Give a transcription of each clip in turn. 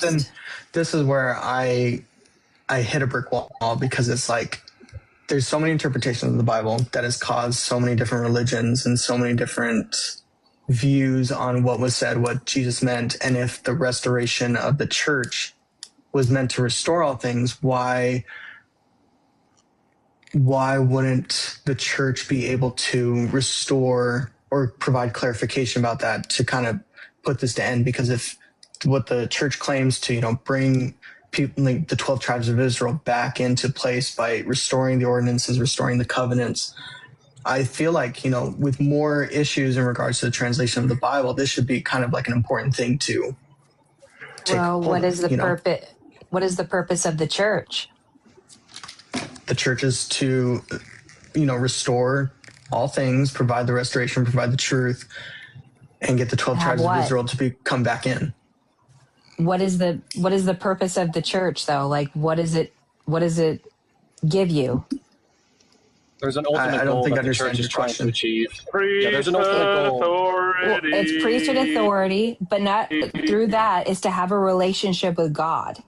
then this is where I hit a brick wall, because it's like there's so many interpretations of the Bible that has caused so many different religions and so many different views on what was said, what Jesus meant. And if the restoration of the church was meant to restore all things, why wouldn't the church be able to restore or provide clarification about that to kind of put this to end? Because if what the church claims to, bring people like the 12 tribes of Israel back into place by restoring the ordinances, restoring the covenants, I feel like, with more issues in regards to the translation of the Bible, this should be kind of like an important thing to take hold what is of, the purpose? What is the purpose of the church? The church is to, restore all things, provide the restoration, provide the truth, and get the 12 tribes of Israel to come back in. What is the purpose of the church, though? Like, what does it give you? There's an ultimate goal that the church is trying to achieve. There's an ultimate goal. Well, it's priesthood authority, but not through that is to have a relationship with God.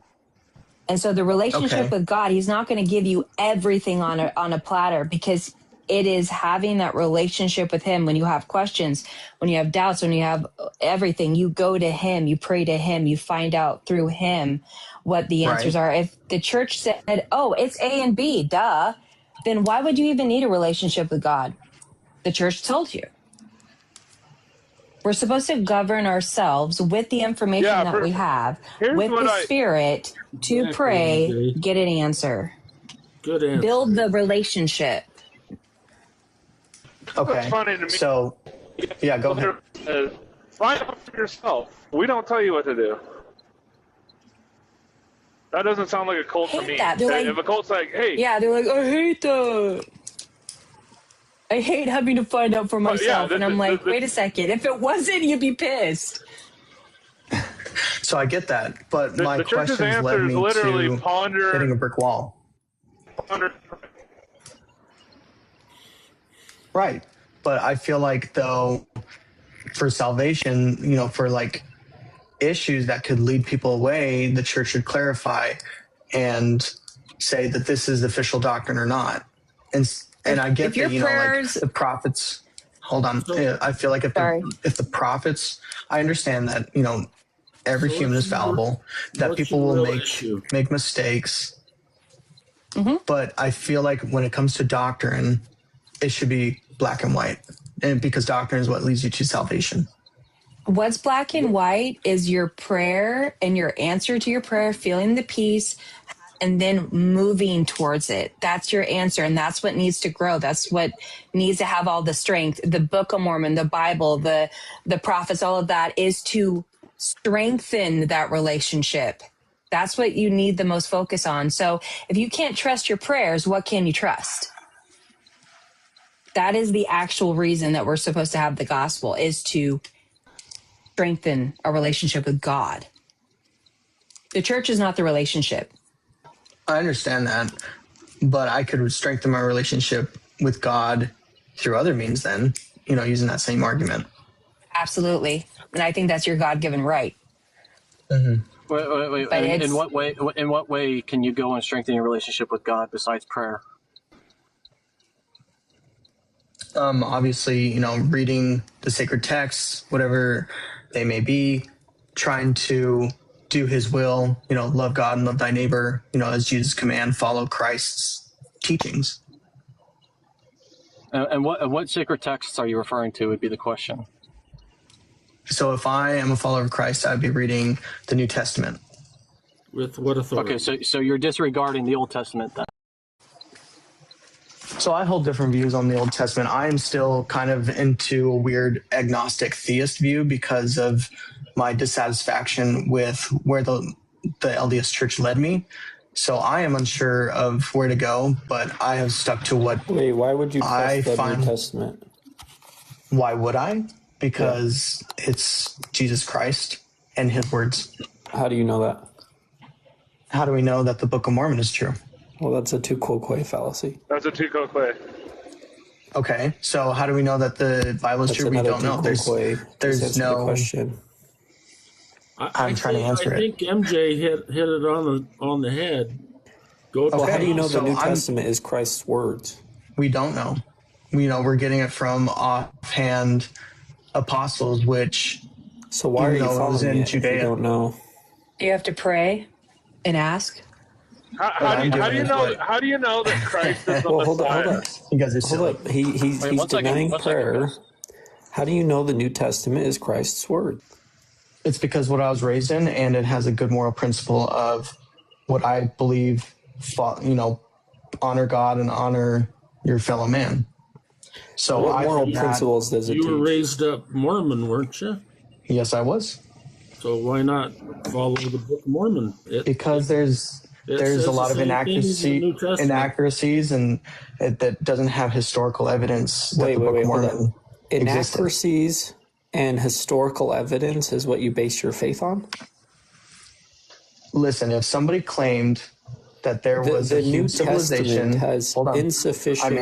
And so the relationship with God, he's not going to give you everything on a platter, because it is having that relationship with him. When you have questions, when you have doubts, when you have everything, you go to him, you pray to him, you find out through him what the answers are. If the church said, oh, it's A and B, duh, then why would you even need a relationship with God? The church told you. We're supposed to govern ourselves with the information that we have, with the Spirit, to pray, get an answer. Good answer. Build the relationship. Okay. It's funny to me. So, yeah, go ahead. Find out for yourself. We don't tell you what to do. That doesn't sound like a cult to me. If a cult's like, hey. Yeah, they're like, I hate that. I hate having to find out for myself. And I'm like, wait a second. If it wasn't, you'd be pissed. So I get that. But my questions led me to hitting a brick wall. Right. But I feel like, though, for salvation, for like issues that could lead people away, the church should clarify and say that this is the official doctrine or not. And I get that, like the prophets, hold on. I feel like if the prophets, I understand that, every human is fallible, that people will make mistakes. Mm-hmm. But I feel like when it comes to doctrine, it should be black and white, and because doctrine is what leads you to salvation. What's black and white is your prayer and your answer to your prayer, feeling the peace, and then moving towards it. That's your answer, and that's what needs to grow. That's what needs to have all the strength. The Book of Mormon, the Bible, the prophets, all of that is to strengthen that relationship. That's what you need the most focus on. So if you can't trust your prayers, what can you trust? That is the actual reason that we're supposed to have the gospel, is to strengthen a relationship with God. The church is not the relationship. I understand that, but I could strengthen my relationship with God through other means then, using that same argument. Absolutely. And I think that's your God-given right. Mm-hmm. Wait. In what way can you go and strengthen your relationship with God besides prayer? Obviously, reading the sacred texts, whatever they may be, trying to do his will, love God and love thy neighbor, as Jesus' command, follow Christ's teachings. And what sacred texts are you referring to would be the question. So if I am a follower of Christ, I'd be reading the New Testament. With what authority? Okay, so you're disregarding the Old Testament then. So I hold different views on the Old Testament. I am still kind of into a weird agnostic theist view because of my dissatisfaction with where the LDS Church led me. So I am unsure of where to go, but I have stuck to what. Wait, why would you trust the New Testament? Why would I? Because it's Jesus Christ and his words. How do you know that? How do we know that the Book of Mormon is true? Well, that's a tu quoque fallacy. That's a tu quoque. Okay, so how do we know that the Bible is true? We don't know. There's no question. I'm trying to answer I think MJ hit it on the head. Well, how do you know the New Testament is Christ's words? We don't know. We're getting it from offhand apostles, which. So why are you following it if you don't know? You have to pray and ask. How do you know that Christ is the Well, Messiah? hold up. You guys are silly. Hold up. He's denying prayer. How do you know the New Testament is Christ's word? It's because what I was raised in, and it has a good moral principle of what I believe, honor God and honor your fellow man. So what moral principles does it teach? You were raised up Mormon, weren't you? Yes, I was. So why not follow the Book of Mormon? Because there's a lot of inaccuracies, and that doesn't have historical evidence that the Book of Mormon inaccuracies and historical evidence is what you base your faith on? Listen, if somebody claimed that there was a New huge civilization, has insufficient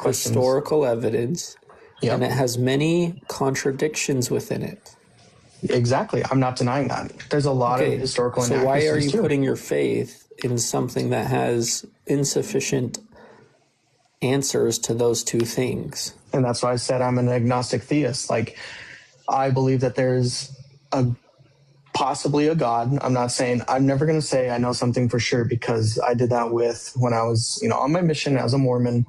historical evidence, and it has many contradictions within it. Exactly. I'm not denying that. There's a lot of historical inaccuracies. So why are you putting your faith in something that has insufficient answers to those two things? And that's why I said I'm an agnostic theist. Like, I believe that there's possibly a God. I'm never going to say I know something for sure, because I did that when I was, on my mission as a Mormon,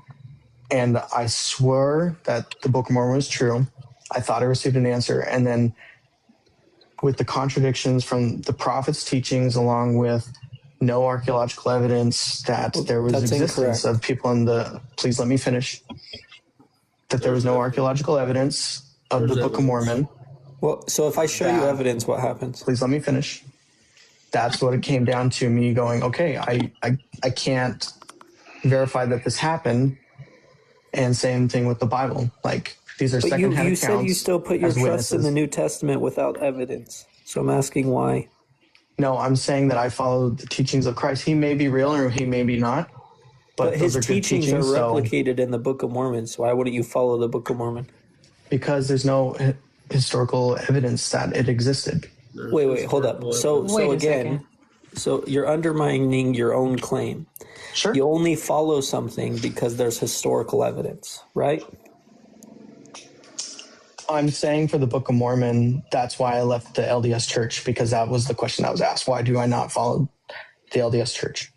and I swore that the Book of Mormon was true. I thought I received an answer. And then with the contradictions from the prophets' teachings, along with no archaeological evidence that there was existence of people please let me finish, that there was no archaeological evidence of the Book of Mormon. Well, so if I show you evidence, what happens? Please let me finish. That's what it came down to, me going, okay, I can't verify that this happened, and same thing with the Bible. Like, these are secondhand accounts. You said you still put your trust in the New Testament without evidence. So I'm asking why. No, I'm saying that I follow the teachings of Christ. He may be real or he may be not. But his teachings are replicated in the Book of Mormon. So why wouldn't you follow the Book of Mormon? Because there's no historical evidence that it existed. Wait, hold up. So again, you're undermining your own claim. Sure. You only follow something because there's historical evidence, right? I'm saying for the Book of Mormon, that's why I left the LDS Church, because that was the question I was asked. Why do I not follow the LDS Church?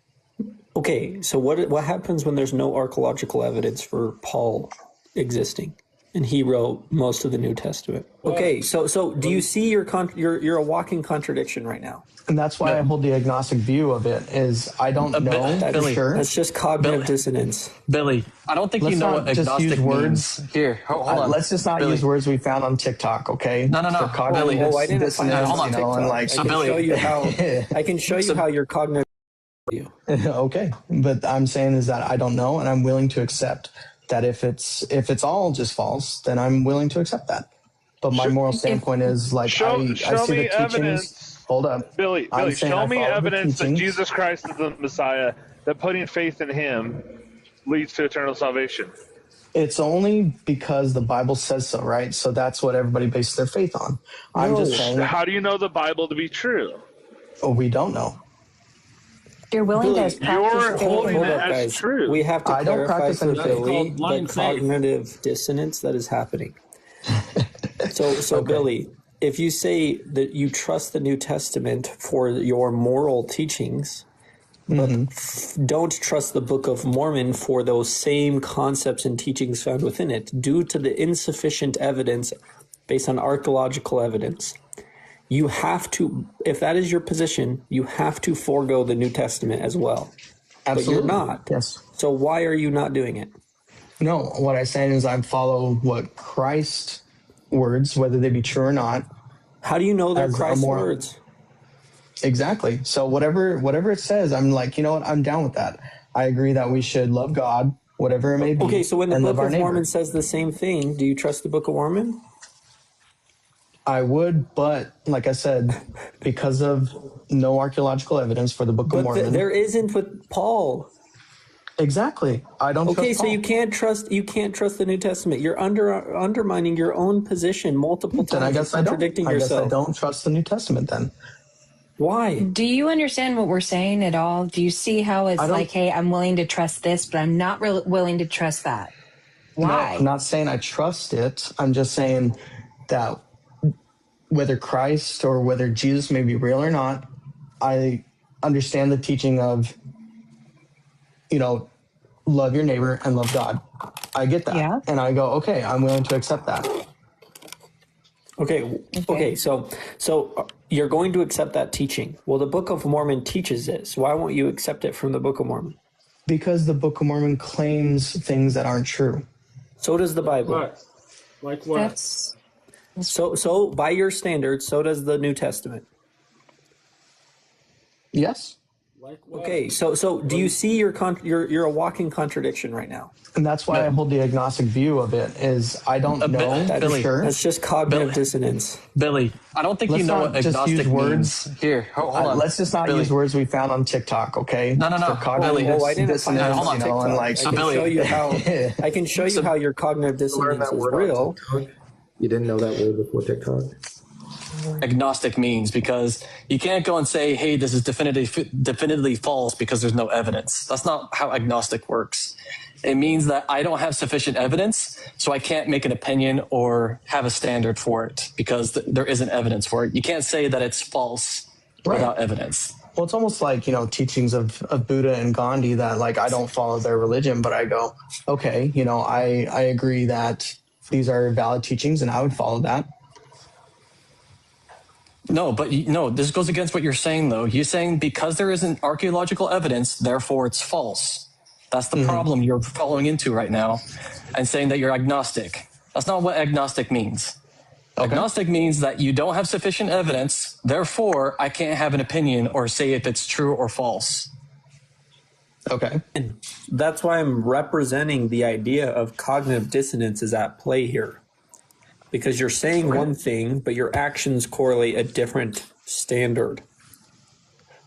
Okay, so what happens when there's no archaeological evidence for Paul existing, and he wrote most of the New Testament? Okay, so do you see you're a walking contradiction right now? And that's why I hold the agnostic view of it, is I don't know for sure. That's just cognitive dissonance. Billy, I don't think you know what agnostic means. Here, hold on. Let's just not use words we found on TikTok, okay? No. For cognitive Billy, I didn't find that on TikTok. I can show you how your cognitive view. Okay, but I'm saying is that I don't know, and I'm willing to accept that if it's all just false, then I'm willing to accept that. But my moral standpoint is like I see the teachings. Hold up. Billy, show me evidence that Jesus Christ is the Messiah, that putting faith in him leads to eternal salvation. It's only because the Bible says so, right? So that's what everybody bases their faith on. I'm just saying. How do you know the Bible to be true? Oh, we don't know. You're willing to practice. You're holding it as true. We have to clarify for Billy the faith. cognitive dissonance that is happening. So okay. Billy, if you say that you trust the New Testament for your moral teachings, but don't trust the Book of Mormon for those same concepts and teachings found within it, due to the insufficient evidence based on archaeological evidence, you have to, if that is your position, you have to forego the New Testament as well. Absolutely. But you're not. Yes. So why are you not doing it? No, what I'm saying is I follow what Christ words, whether they be true or not. How do you know they're Christ's words? Exactly. So whatever it says, I'm like, you know what? I'm down with that. I agree that we should love God, whatever it may be. Okay, so when the Book of Mormon says the same thing, do you trust the Book of Mormon? I would, but like I said, because of no archaeological evidence for the Book of Mormon. There isn't with Paul. Exactly. I don't. Okay, so you can't trust the New Testament. You're undermining your own position multiple times. Then I guess contradicting yourself. I don't trust the New Testament then. Why? Do you understand what we're saying at all? Do you see how it's like, hey, I'm willing to trust this, but I'm not willing to trust that? Why? No, I'm not saying I trust it. I'm just saying that whether Christ or whether Jesus may be real or not, I understand the teaching of, love your neighbor and love God. I get that. Yeah. And I go, okay, I'm willing to accept that. Okay. So you're going to accept that teaching. Well, the Book of Mormon teaches this. Why won't you accept it from the Book of Mormon? Because the Book of Mormon claims things that aren't true. So does the Bible. What? Like what? So by your standards, so does the New Testament. Yes. Like what? Okay, so do you see you're a walking contradiction right now? And that's why I hold the agnostic view of it, is I don't know for sure. That's just cognitive dissonance. Billy, I don't think you know what agnostic means. Here, hold on. Let's just not use words we found on TikTok, okay? No. For cognitive Billy, I didn't find that on TikTok. and like, I can show you how your cognitive dissonance is real. You didn't know that word before TikTok? Agnostic means, because you can't go and say, hey, this is definitively false because there's no evidence. That's not how agnostic works. It means that I don't have sufficient evidence, so I can't make an opinion or have a standard for it because there isn't evidence for it. You can't say that it's false without evidence. Well, it's almost like, teachings of Buddha and Gandhi that, like, I don't follow their religion, but I go, okay, I agree that these are valid teachings and I would follow that. No, but this goes against what you're saying, though. You're saying because there isn't archaeological evidence, therefore it's false. That's the problem you're falling into right now, and saying that you're agnostic. That's not what agnostic means. Okay. Agnostic means that you don't have sufficient evidence, therefore I can't have an opinion or say if it's true or false. Okay. And that's why I'm representing the idea of cognitive dissonance is at play here. Because you're saying one thing, but your actions correlate a different standard.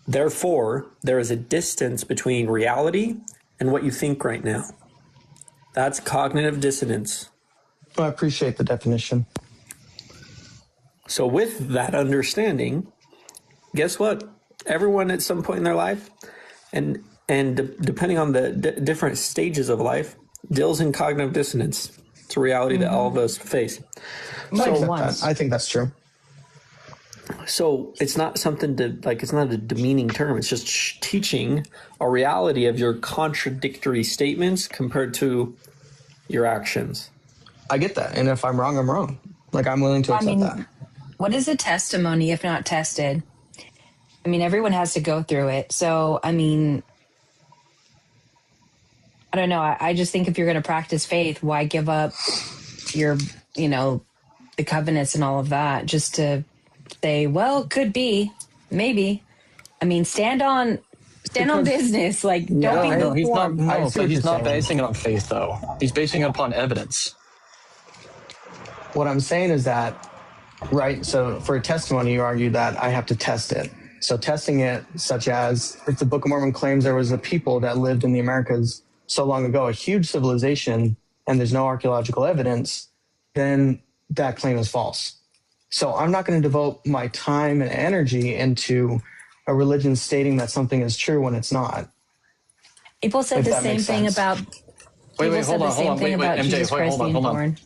Therefore, there is a distance between reality and what you think right now. That's cognitive dissonance. Well, I appreciate the definition. So with that understanding, guess what? Everyone at some point in their life, and depending on the different stages of life, deals in cognitive dissonance. It's a reality that all of us face. I think that's true. So it's not something it's not a demeaning term. It's just teaching a reality of your contradictory statements compared to your actions. I get that. And if I'm wrong, I'm wrong. Like, I'm willing to accept that. What is a testimony if not tested? I mean, everyone has to go through it. So, I mean, I don't know. I just think if you're going to practice faith, why give up your, the covenants and all of that just to say, well, could be, maybe. I mean, stand on business. Like, don't be lukewarm. He's not basing it on faith, though. He's basing it upon evidence. What I'm saying is that, right, so for a testimony, you argue that I have to test it. So testing it, such as if the Book of Mormon claims there was a people that lived in the Americas so long ago, a huge civilization, and there's no archaeological evidence, then that claim is false. So I'm not going to devote my time and energy into a religion stating that something is true when it's not. People said the same thing about. Wait, hold on. Wait, Jesus MJ, Christ being born.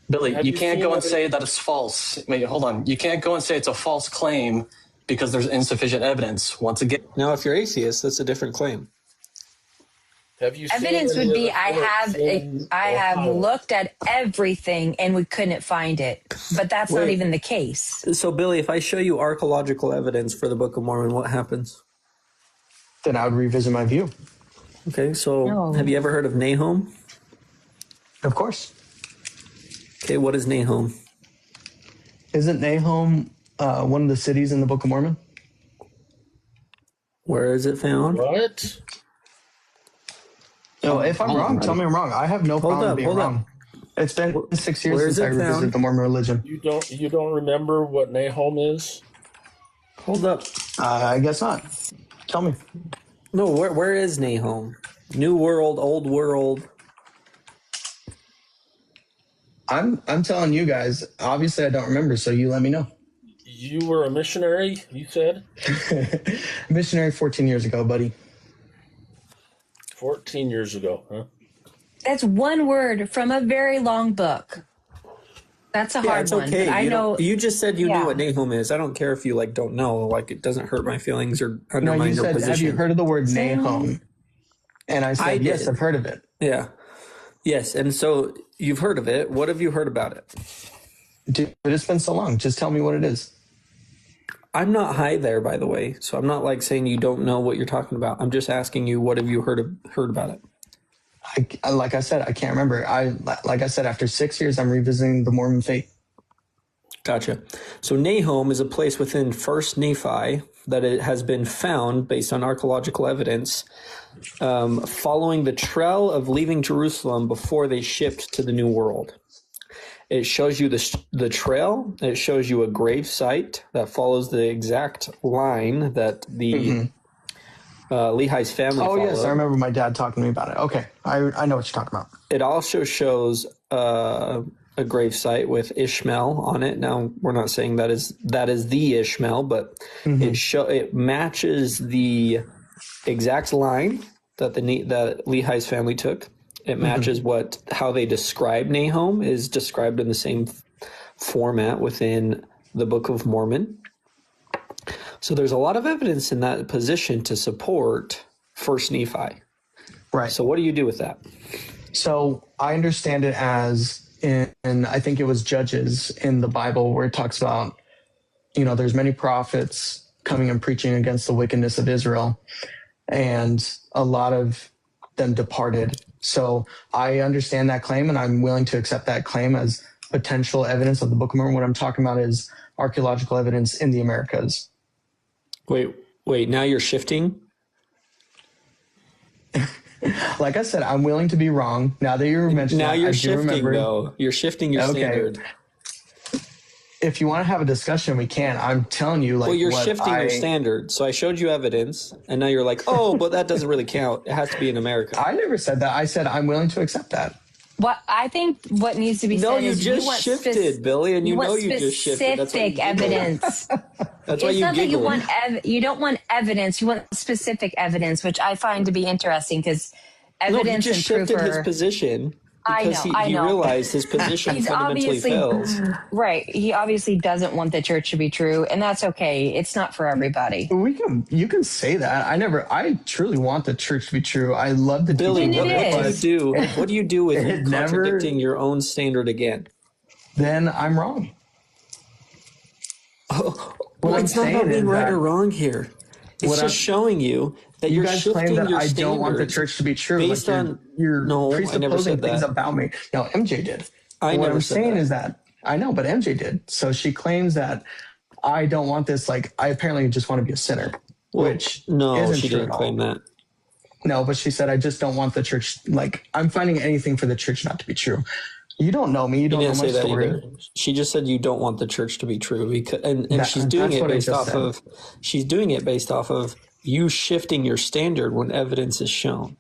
Billy, you can't go and say that it's false. Wait, hold on. You can't go and say it's a false claim because there's insufficient evidence. Once again. Now, if you're atheist, that's a different claim. Evidence would be I have looked at everything and we couldn't find it, but that's not even the case. So, Billy, if I show you archaeological evidence for the Book of Mormon, what happens? Then I would revisit my view. Okay, so Have you ever heard of Nahum? Of course. Okay, what is Nahum? Isn't Nahum one of the cities in the Book of Mormon? Where is it found? What? No, if I'm wrong, tell me I'm wrong. I have no problem being wrong. It's been 6 years since I revisited the Mormon religion. You don't remember what Nahum is? Hold up. I guess not. Tell me. No, where is Nahum? New world, old world. I'm telling you guys, obviously I don't remember, so you let me know. You were a missionary, you said? Missionary 14 years ago, buddy. 14 years ago, huh? That's one word from a very long book. That's a hard one. Okay. I know. You just said you knew what Nahum is. I don't care if you don't know. It doesn't hurt my feelings or undermine your position. Have you heard of the word Nahum? And I said, yes, I've heard of it. Yeah. Yes. And so you've heard of it. What have you heard about it? Dude, it's been so long. Just tell me what it is. I'm not high there, by the way. So I'm not saying you don't know what you're talking about. I'm just asking you, what have you heard about it? Like I said, I can't remember. Like I said, after 6 years, I'm revisiting the Mormon faith. Gotcha. So Nahum is a place within First Nephi that it has been found based on archaeological evidence following the trail of leaving Jerusalem before they shipped to the New World. It shows you the trail. It shows you a grave site that follows the exact line that the Lehi's family followed. Oh, yes. I remember my dad talking to me about it. Okay. I know what you're talking about. It also shows a grave site with Ishmael on it. Now, we're not saying that is the Ishmael, but it matches the exact line that that Lehi's family took. It matches how they describe Nahum is described in the same format within the Book of Mormon. So there's a lot of evidence in that position to support First Nephi. Right. So what do you do with that? So I understand it as in I think it was Judges in the Bible where it talks about, there's many prophets coming and preaching against the wickedness of Israel, and a lot of them departed. So I understand that claim, and I'm willing to accept that claim as potential evidence of the Book of Mormon. What I'm talking about is archaeological evidence in the Americas. Wait, now you're shifting? Like I said, I'm willing to be wrong. Now that you're mentioning now you're shifting, though. You're shifting your standard. If you want to have a discussion, we can. I'm telling you, well, you're shifting your standard. So I showed you evidence, and now you're like, oh, but that doesn't really count. It has to be in America. I never said that. I said I'm willing to accept that. What I think what needs to be said is you just shifted, Billy, and you just shifted. That's specific evidence. That's why you not giggle. That you don't want evidence. You want specific evidence, which I find to be interesting because evidence he just and proof shifted his position. Because he realized his position fundamentally fails. Right. He obviously doesn't want the church to be true, and that's okay. It's not for everybody. You can say that. I truly want the church to be true. I love the Billy, what do you do with contradicting your own standard again? Then I'm wrong. It's not about being right or wrong here. It's just showing you that you you're guys shifting claim that your I standards don't want the church to be true. Based on you're I never said that. Things about me. No, MJ did. What I'm saying is that I know, but MJ did. So she claims that I don't want this. I apparently just want to be a sinner, which isn't she true didn't claim that. No, but she said I just don't want the church. I'm finding anything for the church not to be true. You don't know me. You don't know my story. Either. She just said you don't want the church to be true she's doing it based off of. She's doing it based off of you shifting your standard when evidence is shown,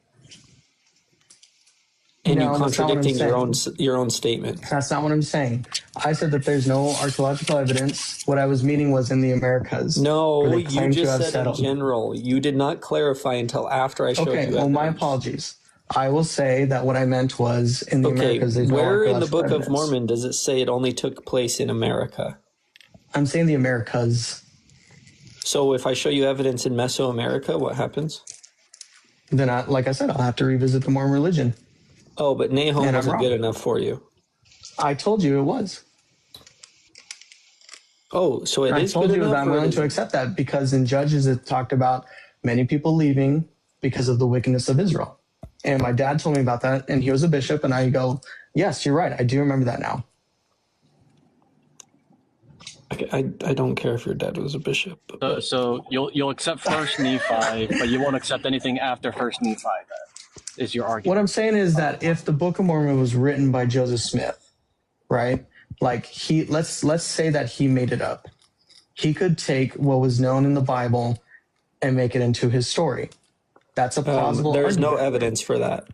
and you contradicting your own statement. That's not what I'm saying. I said that there's no archaeological evidence. What I was meaning was in the Americas. No, you just said in general. You did not clarify until after I showed you evidence. Well, my apologies. I will say that what I meant was in the Americas. Where in the Book of Mormon does it say it only took place in America? I'm saying the Americas. So if I show you evidence in Mesoamerica, what happens? Then, like I said, I'll have to revisit the Mormon religion. Oh, but Nahum wasn't good enough for you. I told you it was. Oh, so it is good enough? I told you that I'm willing to accept that because in Judges it talked about many people leaving because of the wickedness of Israel. And my dad told me about that, and he was a bishop, and I go, yes, you're right. I do remember that now. Okay, I don't care if your dad was a bishop. So you'll accept First Nephi, but you won't accept anything after First Nephi. That is your argument. What I'm saying is that if the Book of Mormon was written by Joseph Smith, right? Let's say that he made it up. He could take what was known in the Bible and make it into his story. That's a plausible There's argument. no evidence for that.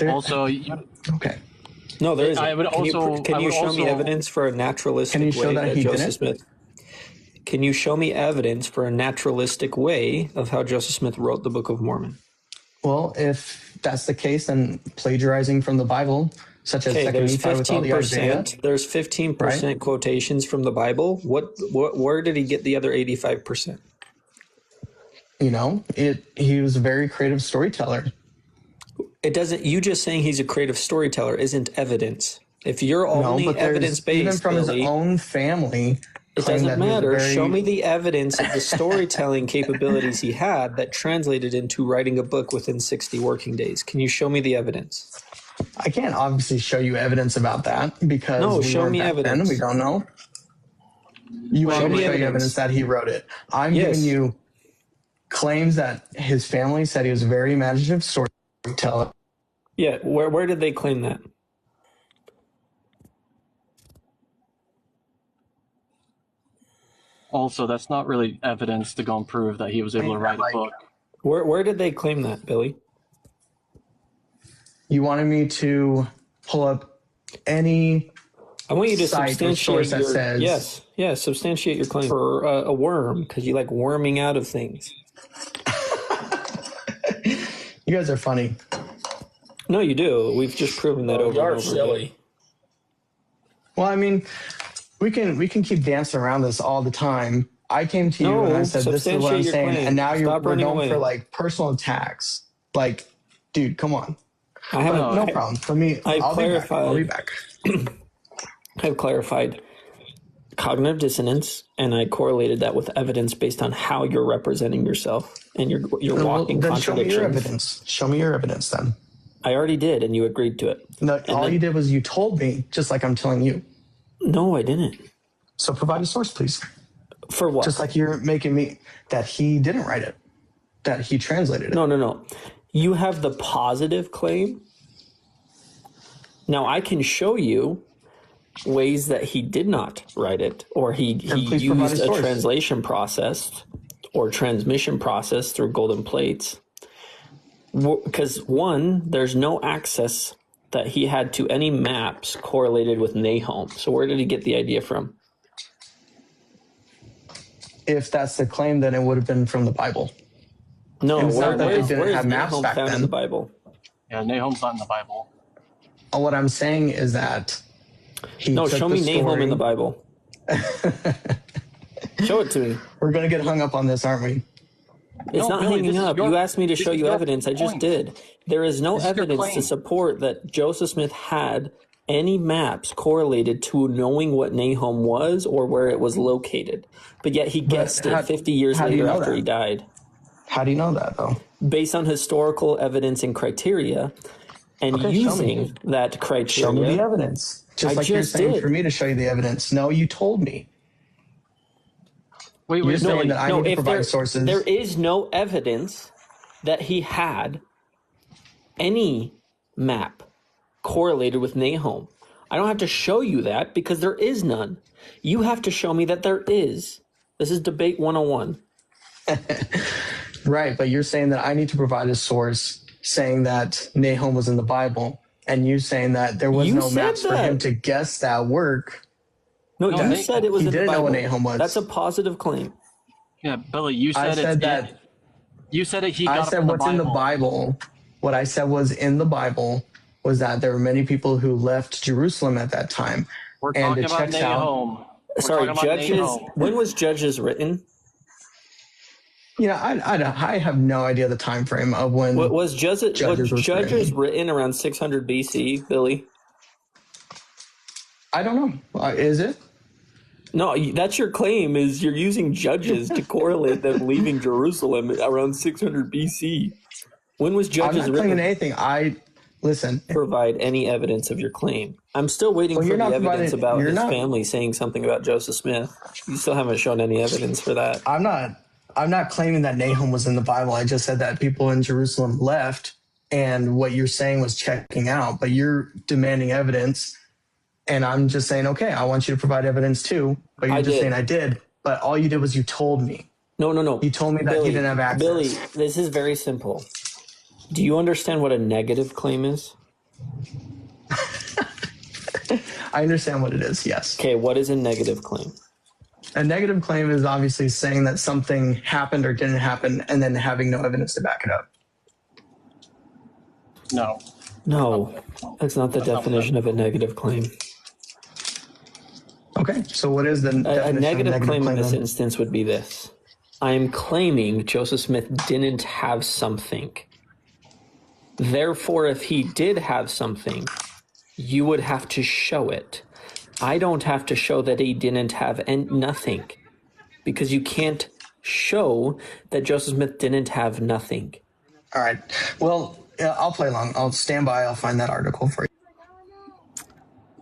Also, Okay. No, there isn't. I would also. Can you show me evidence for a naturalistic Can you show way that he Joseph didn't? Smith? Can you show me evidence for a naturalistic way of how Joseph Smith wrote the Book of Mormon? Well, if that's the case, then plagiarizing from the Bible, such as Second there's Nephi with all the Isaiah. 15%. There's 15% quotations from the Bible. Where did he get the other 85%? You know, he was a very creative storyteller. It doesn't. You just saying he's a creative storyteller isn't evidence. If you're only but there's- evidence based, even from Billy, his own family, it claim doesn't that he was a matter. very- Show me the evidence of the storytelling capabilities he had that translated into writing a book within 60 working days. Can you show me the evidence? I can't obviously show you evidence about that because No, we show weren't me back evidence. then. We don't know. You want me to show you evidence that he wrote it? I'm giving you claims that his family said he was a very imaginative storyteller. Yeah, where did they claim that? Also, that's not really evidence to go and prove that he was able to write a book. Where did they claim that, Billy? You wanted me to pull up any I want you to site or substantiate source that your says substantiate your claim for a worm because you like worming out of things. You guys are funny. No, you do. We've just proven that over and over. Silly. Well, I mean, we can keep dancing around this all the time. I came to you and I said, this is what I'm substantiate your saying. claim. And now Stop we're running going away. for like personal attacks. Like, dude, come on. I haven't. No problem. I'll be back. I've clarified cognitive dissonance, and I correlated that with evidence based on how you're representing yourself and you're walking then show me your contradictions. evidence. Show me your evidence then. I already did, and you agreed to it. No, all you did was you told me, just like I'm telling you. No, I didn't. So provide a source, please. For what? Just like you're making me that he didn't write it, that he translated it. No. You have the positive claim. Now I can show you ways that he did not write it, or he used a translation process or transmission process through golden plates. Because one, there's no access that he had to any maps correlated with Nahum. So where did he get the idea from? If that's the claim, then it would have been from the Bible. No, where is have maps Nahum back found in then. the Bible? Yeah, Nahum's not in the Bible. What I'm saying is that show me Nahum in the Bible. Show it to me. We're going to get hung up on this, aren't we? It's not hanging up. You asked me to show you evidence. I just did. There is no evidence to support that Joseph Smith had any maps correlated to knowing what Nahum was or where it was located. But yet he guessed it 50 years later after he died. How do you know that, though? Based on historical evidence and criteria, and using that criteria. Show me the evidence. Just like you're saying for me to show you the evidence. No, you told me. Wait, you're saying that I need to provide sources. There is no evidence that he had any map correlated with Nahum. I don't have to show you that because there is none. You have to show me that there is. This is debate 101. Right, but you're saying that I need to provide a source saying that Nahum was in the Bible, and you saying that there was no maps for him to guess that work. No, you said it was in the Bible. He didn't know what Nahum was. That's a positive claim. Yeah, Billy, you said You said it. I said what's in the Bible. What I said was in the Bible was that there were many people who left Jerusalem at that time. We're talking about Nahum. Sorry, Judges. When was Judges written? I have no idea the time frame of when. Was Judges written around 600 BC, Billy? I don't know. Is it? No, that's your claim. Is you're using Judges to correlate them leaving Jerusalem around 600 BC. When was Judges I'm not written? claiming anything. Listen. Provide any evidence of your claim. I'm still waiting for the evidence about his family saying something about Joseph Smith. You still haven't shown any evidence for that. I'm not claiming that Nahum was in the Bible. I just said that people in Jerusalem left, and what you're saying was checking out. But you're demanding evidence, and I'm just saying, okay, I want you to provide evidence too. But you're just saying I did. But all you did was you told me. No. You told me that he didn't have access. Billy, this is very simple. Do you understand what a negative claim is? I understand what it is, yes. Okay, what is a negative claim? A negative claim is obviously saying that something happened or didn't happen and then having no evidence to back it up. No, that's not the definition of a negative claim. Okay, so what is the definition a negative of claim in this instance would be this. I am claiming Joseph Smith didn't have something. Therefore, if he did have something, you would have to show it. I don't have to show that he didn't have nothing, because you can't show that Joseph Smith didn't have nothing. All right. Well, I'll play along. I'll stand by. I'll find that article for you.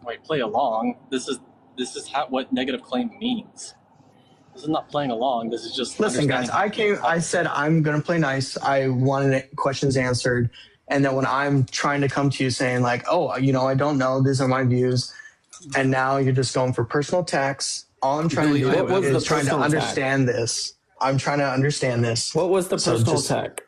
Wait, play along? This is what negative claim means. This is not playing along. This is just listen, guys. I said I'm gonna play nice. I wanted questions answered, and then when I'm trying to come to you saying like, oh, I don't know. These are my views, and now you're just going for personal attacks. All I'm trying to do is trying to understand this. I'm trying to understand this. What was the personal attack?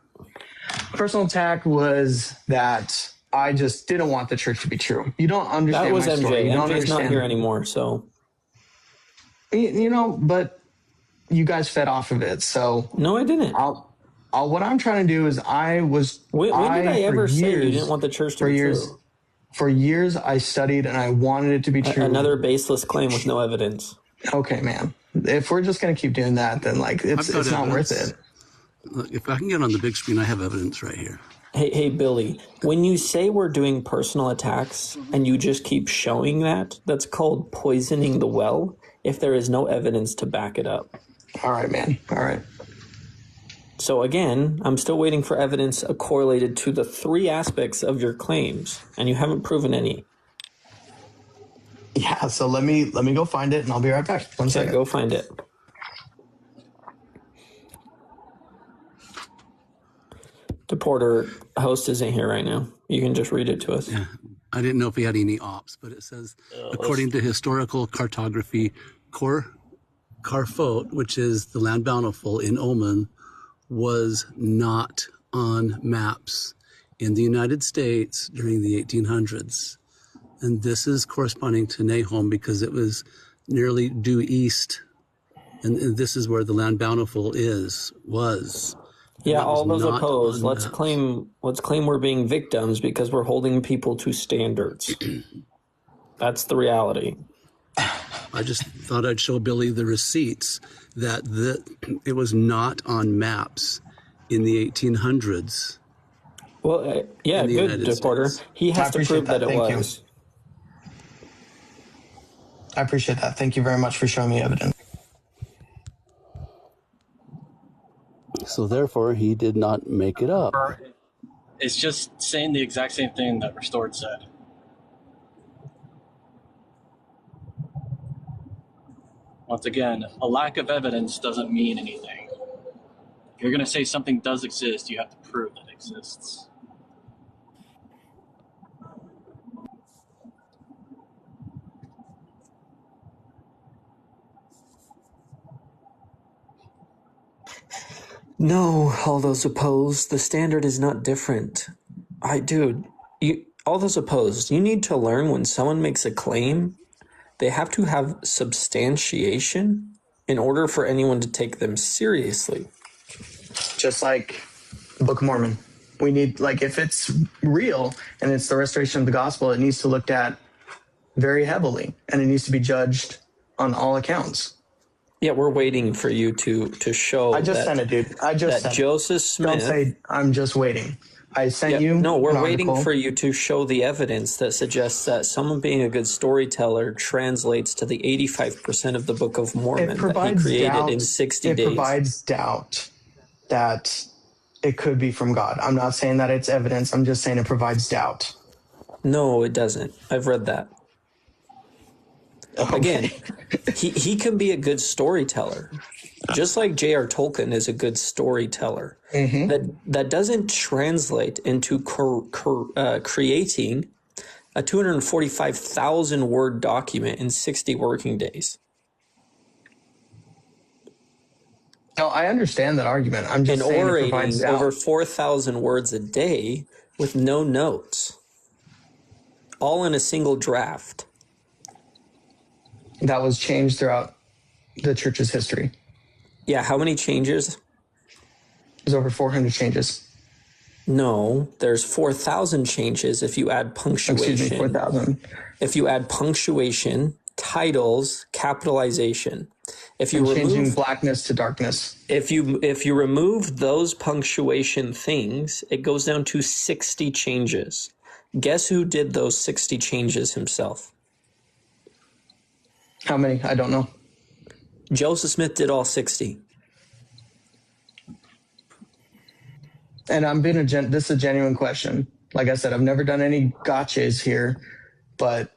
Personal attack was that I just didn't want the church to be true. You don't understand. That was my MJ. story. You don't MJ's understand. not here anymore, so. But you guys fed off of it, so. No, I didn't. What I'm trying to do is When did I ever say you didn't want the church to be true? For years, I studied and I wanted it to be true. Another baseless claim with no evidence. Okay, man. If we're just going to keep doing that, then it's not worth it. Look, if I can get on the big screen, I have evidence right here. Hey, Billy, when you say we're doing personal attacks and you just keep showing that, that's called poisoning the well if there is no evidence to back it up. All right, man. All right. So again, I'm still waiting for evidence correlated to the three aspects of your claims, and you haven't proven any. Yeah, so let me go find it, and I'll be right back. One second. Go find it. The Porter host isn't here right now. You can just read it to us. Yeah. I didn't know if he had any ops, but it says, according to historical cartography, Carfot, which is the land bountiful in Oman, was not on maps in the United States during the 1800s. And this is corresponding to Nahum because it was nearly due east. And this is where the land bountiful was. Yeah, all those opposed. Let's claim we're being victims because we're holding people to standards. That's the reality. I just thought I'd show Billy the receipts that it was not on maps in the 1800s. Well, yeah, good, Porter. He has to prove that it was. I appreciate that. Thank you very much for showing me evidence. So therefore, he did not make it up. It's just saying the exact same thing that Restored said. Once again, a lack of evidence doesn't mean anything. If you're going to say something does exist, you have to prove that it exists. No, all those opposed, the standard is not different. All those opposed, you need to learn when someone makes a claim, they have to have substantiation in order for anyone to take them seriously. Just like the Book of Mormon. We need, if it's real and it's the restoration of the gospel, it needs to looked at very heavily and it needs to be judged on all accounts. Yeah, we're waiting for you to show. I just sent it, dude. Joseph Smith. Don't say I'm just waiting. I sent you. No, we're waiting for you to show the evidence that suggests that someone being a good storyteller translates to the 85% of the Book of Mormon that he created in 60 days. It provides doubt that it could be from God. I'm not saying that it's evidence. I'm just saying it provides doubt. No, it doesn't. I've read that. Okay. Again, he can be a good storyteller, just like J.R. Tolkien is a good storyteller. Mm-hmm. That doesn't translate into creating a 245,000 word document in 60 working days. No, I understand that argument. I'm just saying it provides orating over 4,000 words a day with no notes, all in a single draft. That was changed throughout the church's history. Yeah, how many changes? There's over 400 changes. No, there's 4,000 changes if you add punctuation. Excuse me, 4,000. If you add punctuation, titles, capitalization. If you changing blackness to darkness. If you remove those punctuation things, it goes down to 60 changes. Guess who did those 60 changes himself? How many? I don't know. Joseph Smith did all 60. And I'm being this is a genuine question. Like I said, I've never done any gotchas here, but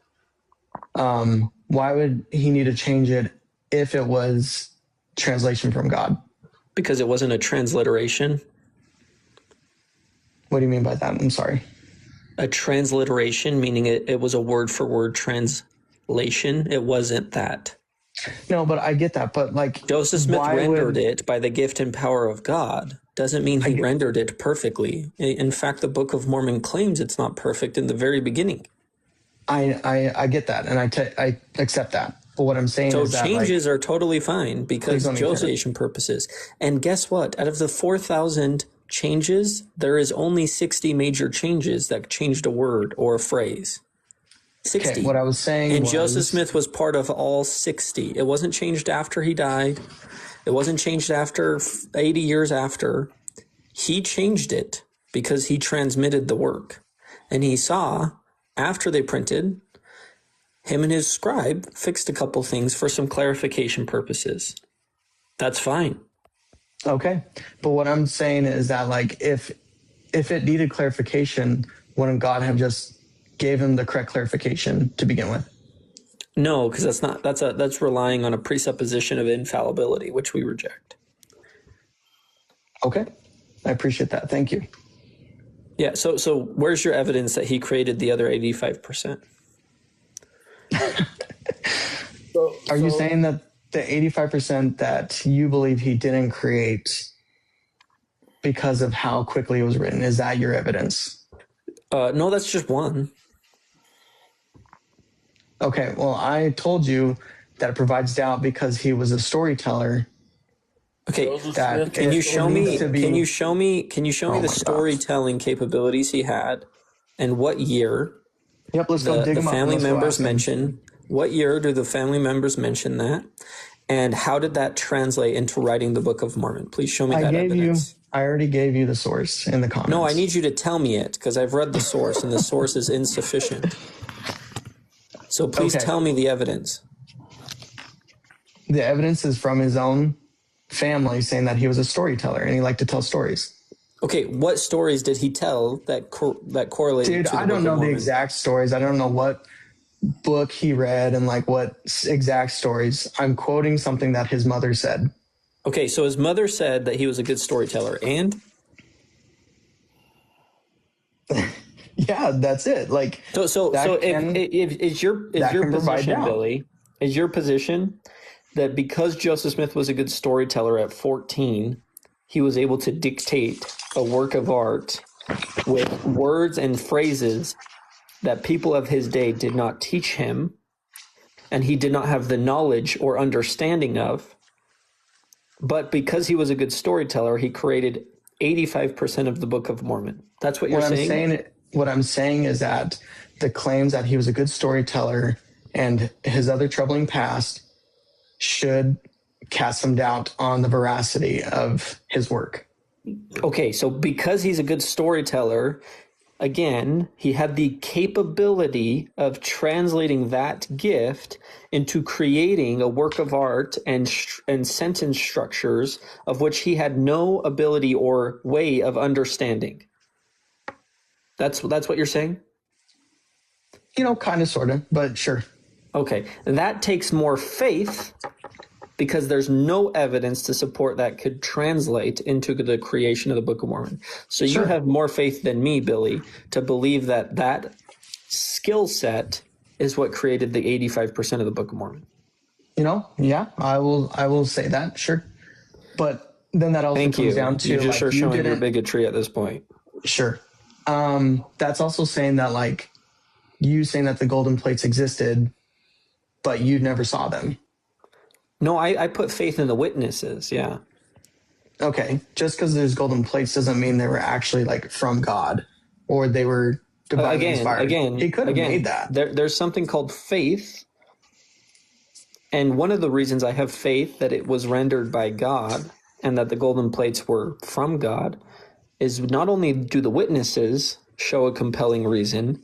why would he need to change it if it was translation from God? Because it wasn't a transliteration. What do you mean by that? I'm sorry. A transliteration, meaning it was a word-for-word translation. It wasn't that. No, but I get that. But like Joseph Smith rendered it by the gift and power of God. Doesn't mean he rendered it perfectly. In fact, the Book of Mormon claims it's not perfect in the very beginning. I get that, and I accept that. But what I'm saying is that changes are totally fine because Joseph's purposes. And guess what? Out of the 4,000 changes, there is only 60 major changes that changed a word or a phrase. 60. Okay, what I was saying and Joseph Smith was part of all 60. It wasn't changed after he died. It wasn't changed after 80 years after. He changed it because he transmitted the work. And he saw, after they printed, him and his scribe fixed a couple things for some clarification purposes. That's fine. Okay. But what I'm saying is that, like, if it needed clarification, wouldn't God have just gave him the correct clarification to begin with? No, because that's relying on a presupposition of infallibility, which we reject. Okay. I appreciate that. Thank you. Yeah, so where's your evidence that he created the other 85%? Are you saying that the 85% that you believe he didn't create because of how quickly it was written, is that your evidence? No, that's just one. Okay, well, I told you that it provides doubt because he was a storyteller. Okay, can you show me the storytelling capabilities he had and what year? Yep, let's go dig them up. The family members mention. What year do the family members mention that? And how did that translate into writing the Book of Mormon? Please show me that evidence. I already gave you the source in the comments. No, I need you to tell me it because I've read the source and the source is insufficient. So please tell me the evidence. The evidence is from his own family saying that he was a storyteller and he liked to tell stories. Okay, what stories did he tell that correlated Dude, to the I don't know the exact stories. I don't know what book he read and like what exact stories. I'm quoting something that his mother said. Okay, so his mother said that he was a good storyteller, and? Yeah, that's it. Like, so is your position, Billy, is your position that because Joseph Smith was a good storyteller at 14, he was able to dictate a work of art with words and phrases that people of his day did not teach him, and he did not have the knowledge or understanding of, but because he was a good storyteller, he created 85% of the Book of Mormon. That's what you're saying? What I'm saying is that the claims that he was a good storyteller and his other troubling past should cast some doubt on the veracity of his work. Okay, so because he's a good storyteller, again, he had the capability of translating that gift into creating a work of art and sentence structures of which he had no ability or way of understanding. That's what you're saying? You know, kind of, sort of, but sure. Okay, that takes more faith because there's no evidence to support that could translate into the creation of the Book of Mormon. So you have more faith than me, Billy, to believe that skill set is what created the 85% of the Book of Mormon. You know, yeah, I will say that, sure. But then that also Thank comes you. down to You just like, are showing your bigotry at this point. Sure. That's also saying that like you saying that the golden plates existed, but you never saw them. No, I put faith in the witnesses. Yeah. Okay. Just because there's golden plates doesn't mean they were actually like from God or they were divinely inspired. He could have made that. There's something called faith. And one of the reasons I have faith that it was rendered by God and that the golden plates were from God is not only do the witnesses show a compelling reason,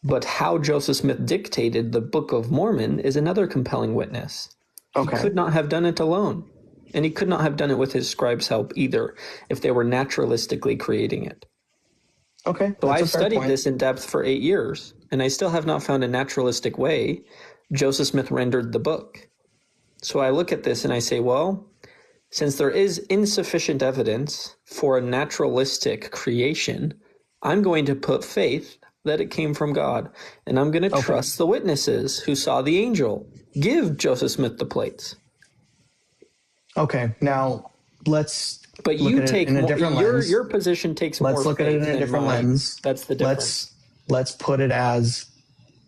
but how Joseph Smith dictated the Book of Mormon is another compelling witness. Okay. He could not have done it alone. And he could not have done it with his scribes' help either, if they were naturalistically creating it. Okay. So I've studied this in depth for 8 years, and I still have not found a naturalistic way Joseph Smith rendered the book. So I look at this and I say, well, since there is insufficient evidence for a naturalistic creation, I'm going to put faith that it came from God. And I'm going to trust the witnesses who saw the angel give Joseph Smith the plates. Okay. Now let's But you take in a different lens. Your position takes more. Let's look at it in a different lens. That's the difference. Let's put it as,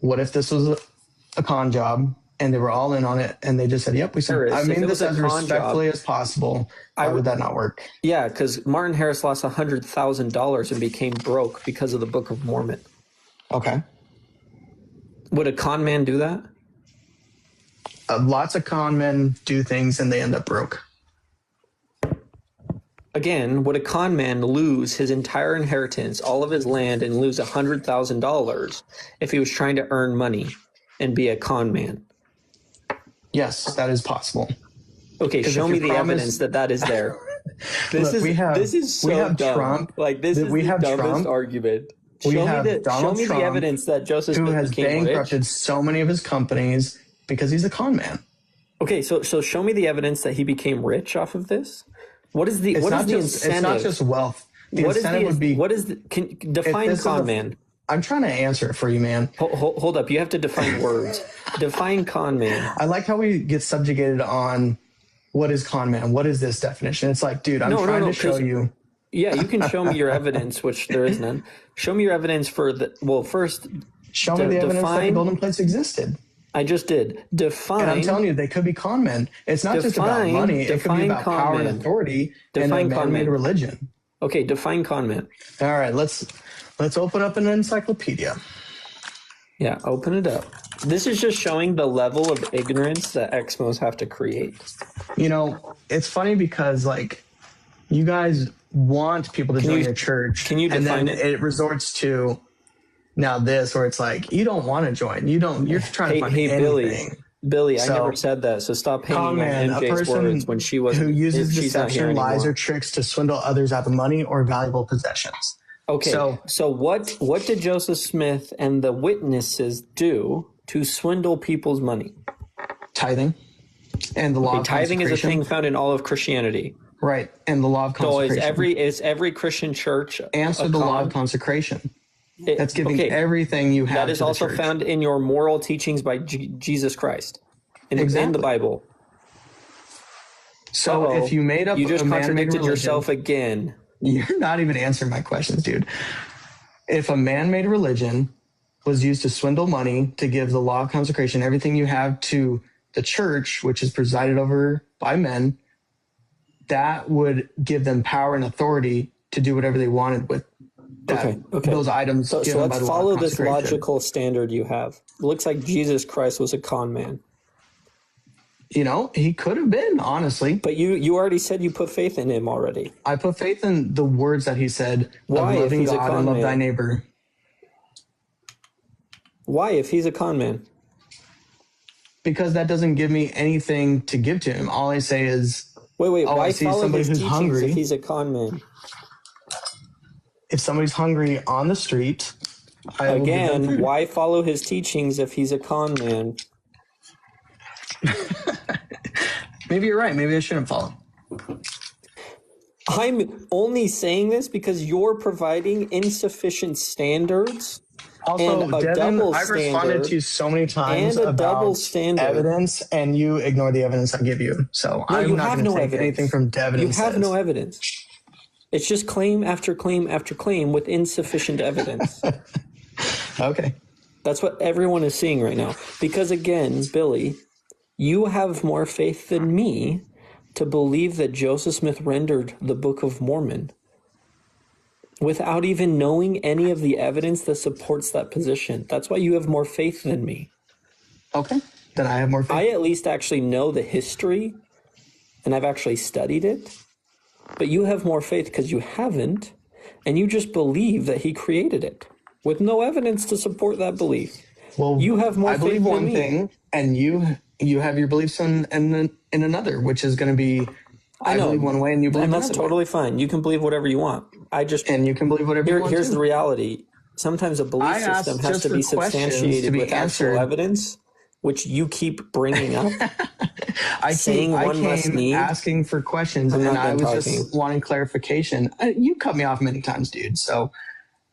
what if this was a con job and they were all in on it and they just said, "Yep, we said." I mean this as respectfully as possible. Why would that not work? Yeah, because Martin Harris lost $100,000 and became broke because of the Book of Mormon. Okay. Would a con man do that? Lots of con men do things and they end up broke. Again, would a con man lose his entire inheritance, all of his land, and lose $100,000 if he was trying to earn money and be a con man? Yes, that is possible. Okay, show me the evidence that is there. This is so dumb. Trump. Like, this is the dumbest argument. Show me the evidence that Joseph Smith has bankrupted so many of his companies because he's a con man. Okay, so show me the evidence that he became rich off of this. What is the incentive? It's not just wealth. The incentive would be. Define con man? I'm trying to answer it for you, man. Hold up, you have to define words. Define con man. I like how we get subjugated on what is con man. What is this definition? It's like, dude, I'm trying to show you. Yeah, you can show me your evidence, which there is none. Show me your evidence for the. Well, first, show me the evidence that the golden plates existed. I just did. Define. And I'm telling you, they could be con men. It's not just about money. It could be about power and authority and a man-made religion. Okay, define con man. All right, let's open up an encyclopedia. Yeah, open it up. This is just showing the level of ignorance that Exmos have to create. You know, it's funny because, like, you guys want people to join your church. Can you define it? And then it resorts to now this, where it's like, you don't want to join. You're trying to find anything. Billy, I never said that, so stop hanging on MJ's words when she was who uses deception, lies, or tricks to swindle others out of money or valuable possessions. Okay, so what did Joseph Smith and the witnesses do to swindle people's money? Tithing and the law of tithing is a thing found in all of Christianity. Right, and the law of consecration. So is every Christian church answer the law of consecration? That's giving everything you have. That is also found in your moral teachings by Jesus Christ in the Bible. So if you made up, you just contradicted yourself again. You're not even answering my questions, dude. If a man-made religion was used to swindle money to give the law of consecration, everything you have to the church, which is presided over by men, that would give them power and authority to do whatever they wanted with those items. So let's follow this logical standard you have. It looks like Jesus Christ was a con man. You know, he could have been, honestly. But you already said you put faith in him already. I put faith in the words that he said. Why, of loving if he's God a con and love man? thy neighbor. Why, if he's a con man? Because that doesn't give me anything to give to him. All I say is, why I see follow somebody his who's teachings hungry. if he's a con man? If somebody's hungry on the street, Again, why follow his teachings if he's a con man? Maybe you're right. Maybe I shouldn't follow. I'm only saying this because you're providing insufficient standards Also, and a Devin, double I've responded standard to you so many times and a double about standard. evidence, and you ignore the evidence I give you. So No, I'm you not have going to no take evidence. anything from Devin. You have no evidence. It's just claim after claim after claim with insufficient evidence. Okay. That's what everyone is seeing right now. Because again, Billy, you have more faith than me to believe that Joseph Smith rendered the Book of Mormon without even knowing any of the evidence that supports that position. That's why you have more faith than me. Okay. Then I have more faith. I at least actually know the history, and I've actually studied it. But you have more faith because you haven't, and you just believe that he created it with no evidence to support that belief. Well, you have more I faith believe than one me. thing, and you have your beliefs in another, which is going to be I believe one way and you believe and another that's totally fine. You can believe whatever you want. And you can believe whatever you want. Here's the reality. Sometimes a belief system has to be substantiated with actual evidence, which you keep bringing up. I came asking for questions, and I was just wanting clarification. You cut me off many times, dude. So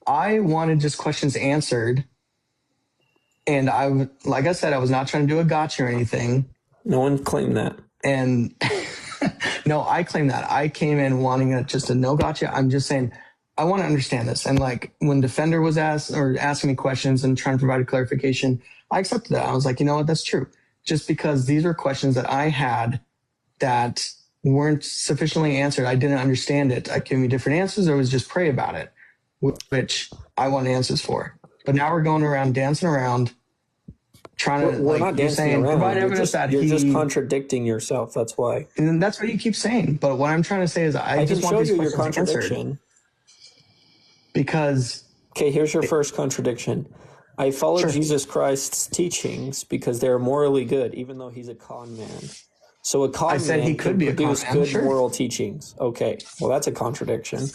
I wanted just questions answered. And like I said, I was not trying to do a gotcha or anything. No one claimed that. And no, I claim that. I came in wanting just a no gotcha. I'm just saying, I want to understand this. And like when Defender was asking me questions and trying to provide a clarification, I accepted that. I was like, you know what? That's true. Just because these are questions that I had that weren't sufficiently answered. I didn't understand it. I gave me different answers, or was just pray about it, which I want answers for. But now we're going around, dancing around, trying to, we're not dancing around. Provide evidence that you're just contradicting yourself. That's why. And that's what you keep saying. But what I'm trying to say is I just want these questions answered. Because. Okay, here's your first contradiction. I follow Jesus Christ's teachings because they're morally good, even though he's a con man. So a con man he could be produce good moral teachings. Okay, well, that's a contradiction.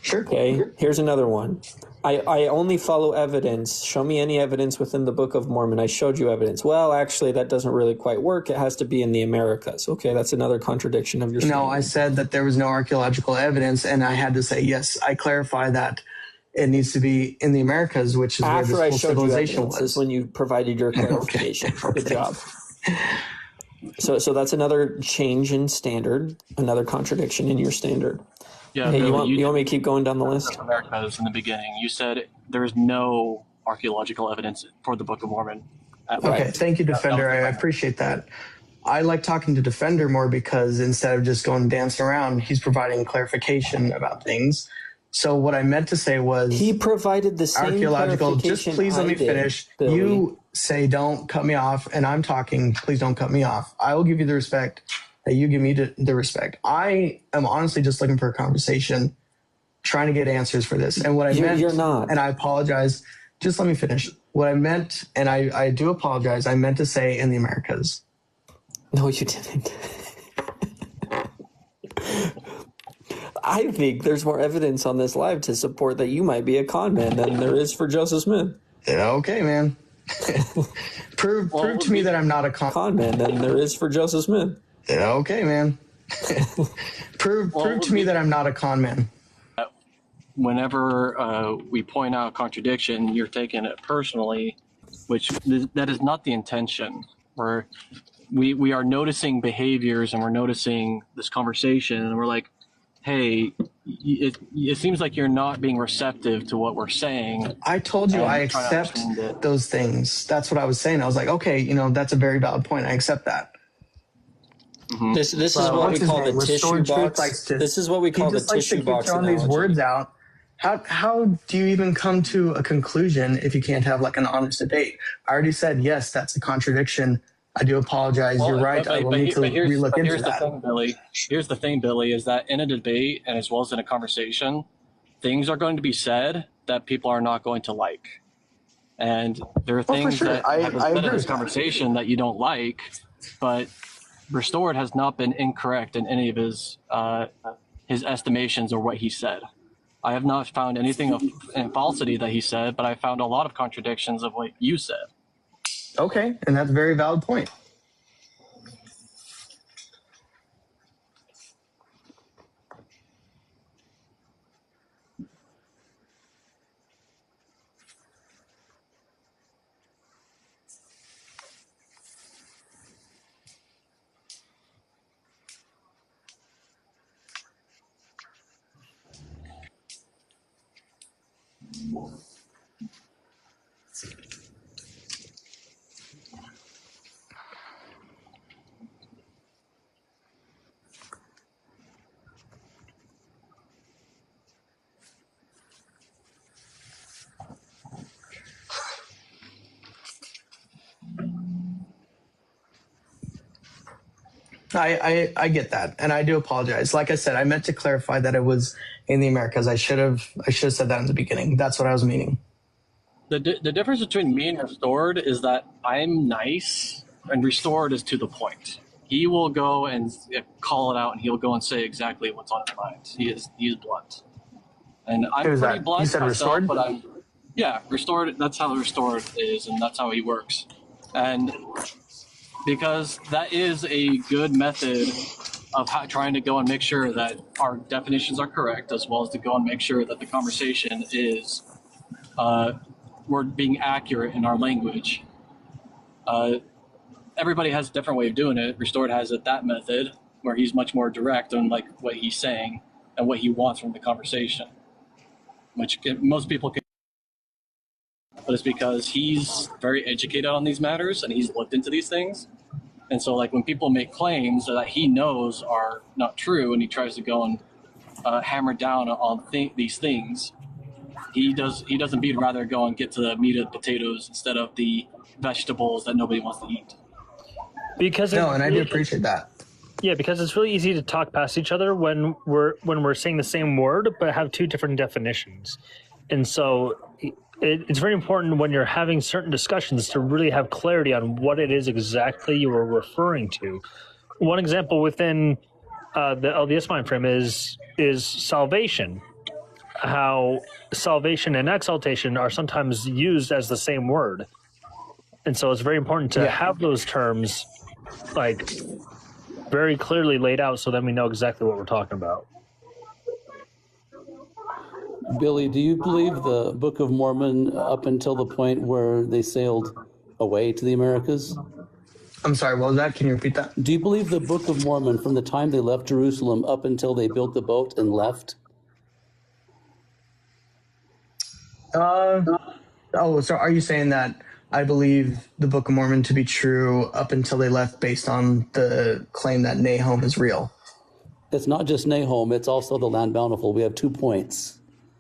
Sure. Okay, here's another one. I only follow evidence. Show me any evidence within the Book of Mormon. I showed you evidence. Well, actually, that doesn't really quite work. It has to be in the Americas. Okay, that's another contradiction of your statement. No, I said that there was no archaeological evidence, and I had to say, yes, I clarify that it needs to be in the Americas, which is where this whole civilization was. This is when you provided your clarification. Okay. Good job. So that's another change in standard, another contradiction in your standard. Yeah, hey, you want me to keep going down the list? Americas in the beginning. You said there is no archaeological evidence for the Book of Mormon. Okay, thank you, Defender. I appreciate that. I like talking to Defender more because instead of just going dancing around, he's providing clarification about things. So what I meant to say was he provided the same archaeological. Just please let me finish. Billy. You say don't cut me off, and I'm talking. Please don't cut me off. I will give you the respect that you give me the respect. I am honestly just looking for a conversation, trying to get answers for this. And what I meant, you're not. And I apologize. Just let me finish. What I meant, and I do apologize. I meant to say in the Americas. No, you didn't. I think there's more evidence on this live to support that you might be a con man than there is for Joseph Smith. Yeah, okay, man. prove to me that I'm not a con man than there is for Joseph Smith. Yeah, okay, man. prove to me that I'm not a con man. Whenever we point out contradiction, you're taking it personally, which that is not the intention. We are noticing behaviors and we're noticing this conversation, and we're like, hey, it seems like you're not being receptive to what we're saying. I told you I accept those things. That's what I was saying. I was like, okay, that's a very valid point. I accept that. Mm-hmm. This is what we call the tissue box. This is what we call the tissue box. Throwing these words out. How do you even come to a conclusion if you can't have like an honest debate? I already said yes, that's a contradiction. I do apologize. You're right. I will need to relook into that. Here's the thing, Billy, is that in a debate and as well as in a conversation, things are going to be said that people are not going to like. And there are things that have been said in this conversation that you don't like, but Restored has not been incorrect in any of his estimations or what he said. I have not found anything of falsity that he said, but I found a lot of contradictions of what you said. Okay, and that's a very valid point. I get that, and I do apologize. Like I said, I meant to clarify that it was in the Americas. I should have said that in the beginning. That's what I was meaning. The difference between me and Restored is that I'm nice, and Restored is to the point. He will go and call it out, and he'll go and say exactly what's on his mind. He's blunt, and I'm pretty that? blunt You said myself. Restored? But Restored. That's how Restored is, and that's how he works, and because that is a good method of trying to go and make sure that our definitions are correct, as well as to go and make sure that the conversation is we're being accurate in our language. Everybody has a different way of doing it. Restored has that method where he's much more direct on like what he's saying and what he wants from the conversation, which most people can. But it's because he's very educated on these matters and he's looked into these things. And so, like, when people make claims that he knows are not true, and he tries to go and hammer down on these things, he doesn't beat, rather go and get to the meat of the potatoes instead of the vegetables that nobody wants to eat. And I do appreciate that. Yeah, because it's really easy to talk past each other when we're saying the same word but have two different definitions, and so it's very important when you're having certain discussions to really have clarity on what it is exactly you are referring to. One example within the LDS mind frame is salvation. How salvation and exaltation are sometimes used as the same word, and so it's very important to have those terms like very clearly laid out, so then we know exactly what we're talking about. Billy, do you believe the Book of Mormon up until the point where they sailed away to the Americas? I'm sorry, what was that? Can you repeat that? Do you believe the Book of Mormon from the time they left Jerusalem up until they built the boat and left? So are you saying that I believe the Book of Mormon to be true up until they left based on the claim that Nahum is real? It's not just Nahum, it's also the land bountiful. We have 2 points.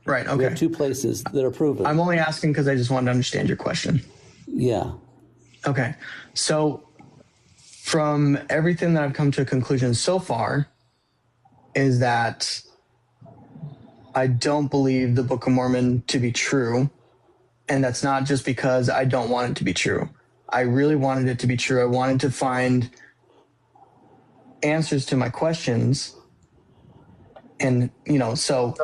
Right, okay. We have 2 places that are proven. I'm only asking because I just wanted to understand your question. Yeah. Okay. So from everything that I've come to a conclusion so far is that I don't believe the Book of Mormon to be true. And that's not just because I don't want it to be true. I really wanted it to be true. I wanted to find answers to my questions. And, so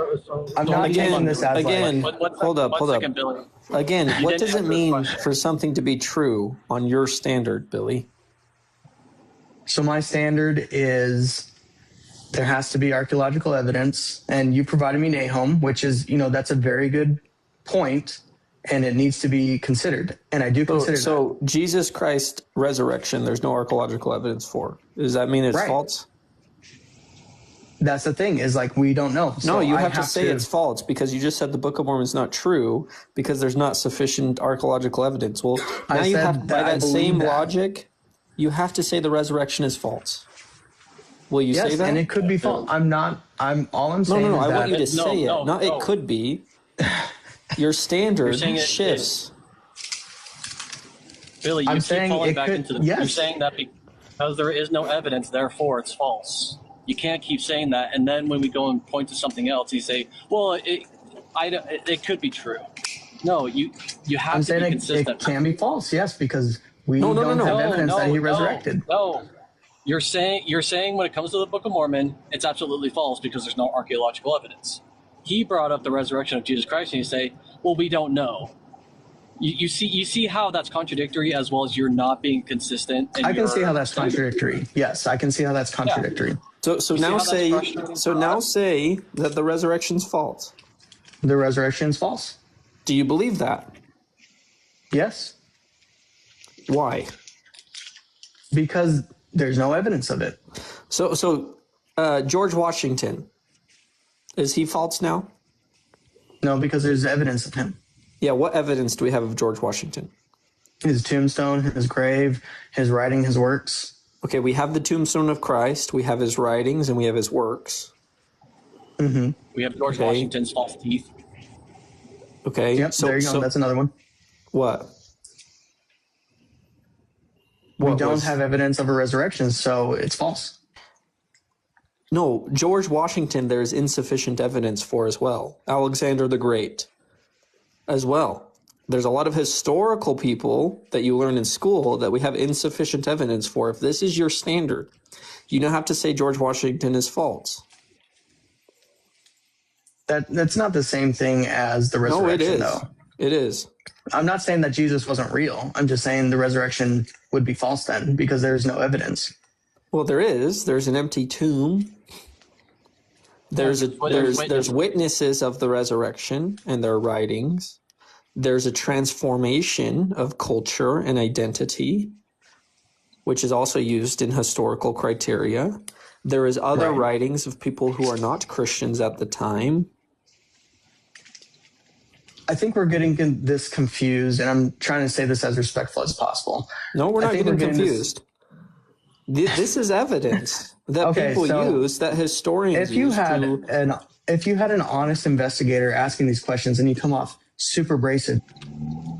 I'm not taking this as hold up. Billy. Again, what does it mean for something to be true on your standard, Billy? So my standard is there has to be archaeological evidence, and you provided me Nahum, which is, that's a very good point, and it needs to be considered, and I do consider that. So Jesus Christ resurrection, there's no archaeological evidence for. Does that mean it's false? That's the thing, is like we don't know. No, you have to say it's false because you just said the Book of Mormon is not true because there's not sufficient archaeological evidence. Well, now you have, by that same logic, you have to say the resurrection is false. Will you say that? And it could be false. All I'm saying No, is I that want you to say it. Not it could be. Your standard shifts. Billy, you keep falling back into the... You're saying that because there is no evidence, therefore it's false. You can't keep saying that, and then when we go and point to something else, you say, well, it could be true. No, you have to be consistent. It can be false, yes, because we don't have evidence that he resurrected. No. You're saying when it comes to the Book of Mormon, it's absolutely false because there's no archaeological evidence. He brought up the resurrection of Jesus Christ, and you say, well, we don't know. You see how that's contradictory, as well as you're not being consistent. I can see how that's contradictory. Yes, I can see how that's contradictory. Yeah. So now say that the resurrection's false. The resurrection's false. Do you believe that? Yes. Why? Because there's no evidence of it. So George Washington, is he false now? No, because there's evidence of him. Yeah, what evidence do we have of George Washington? His tombstone, his grave, his writing, his works. Okay, we have the tombstone of Christ, we have his writings, and we have his works. Mm-hmm. We have George Washington's false teeth. Okay. Yep, there you go. That's another one. What? We don't have evidence of a resurrection, so it's false. No, George Washington, there's insufficient evidence for as well. Alexander the Great as well. There's a lot of historical people that you learn in school that we have insufficient evidence for. If this is your standard, you don't have to say George Washington is false. That's not the same thing as the resurrection, though. It is. I'm not saying that Jesus wasn't real. I'm just saying the resurrection would be false then because there's no evidence. Well, there is. There's an empty tomb. There's witnesses of the resurrection and their writings. There's a transformation of culture and identity, which is also used in historical criteria. There is other writings of people who are not Christians at the time. I think we're getting this confused, and I'm trying to say this as respectful as possible. No, we're not getting confused. This is evidence that people use, that historians use. If you had an honest investigator asking these questions and you come off super abrasive,